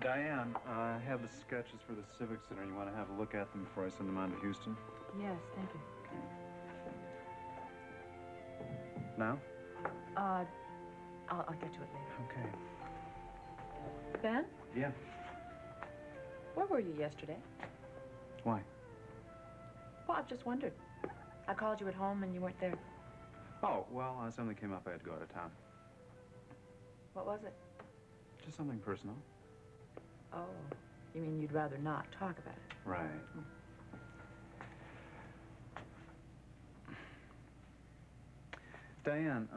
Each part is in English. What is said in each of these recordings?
Diane, I have the sketches for the Civic Center. You want to have a look at them before I send them on to Houston? Yes, thank you. Now? I'll get to it later. Okay. Ben? Yeah. Where were you yesterday? Why? Well, I've just wondered. I called you at home and you weren't there. Oh, well, something came up. I had to go out of town. What was it? Just something personal. Oh, you mean you'd rather not talk about it? Right. Diane,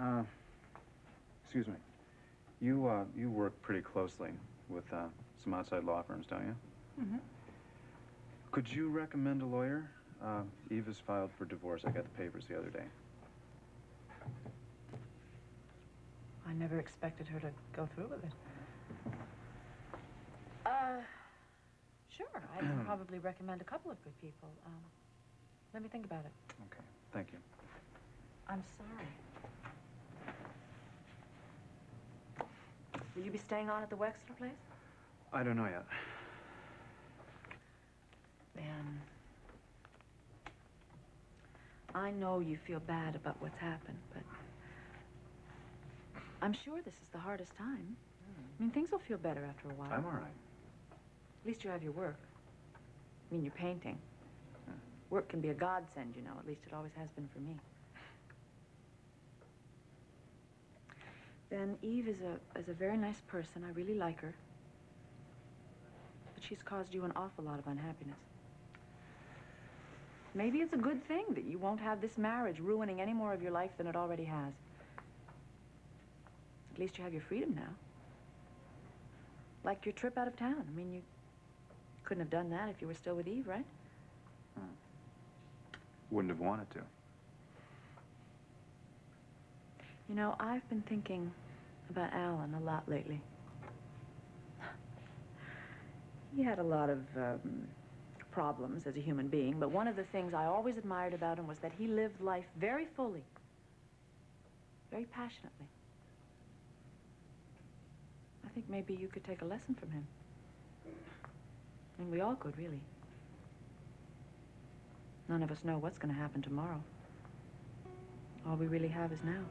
excuse me. You work pretty closely with some outside law firms, don't you? Mm-hmm. Could you recommend a lawyer? Eve has filed for divorce. I got the papers the other day. I never expected her to go through with it. Sure. I can probably recommend a couple of good people. Let me think about it. Okay. Thank you. I'm sorry. Will you be staying on at the Wexler place? I don't know yet. Ben, I know you feel bad about what's happened, but I'm sure this is the hardest time. I mean, things will feel better after a while. I'm all right. At least you have your work. I mean, you're painting. Work can be a godsend, you know. At least it always has been for me. Ben, Eve is a very nice person. I really like her. But she's caused you an awful lot of unhappiness. Maybe it's a good thing that you won't have this marriage ruining any more of your life than it already has. At least you have your freedom now. Like your trip out of town. I mean, you couldn't have done that if you were still with Eve, right? Wouldn't have wanted to. You know, I've been thinking about Alan a lot lately. He had a lot of problems as a human being, but one of the things I always admired about him was that he lived life very fully, very passionately. I think maybe you could take a lesson from him. I mean, we all could, really. None of us know what's going to happen tomorrow. All we really have is now.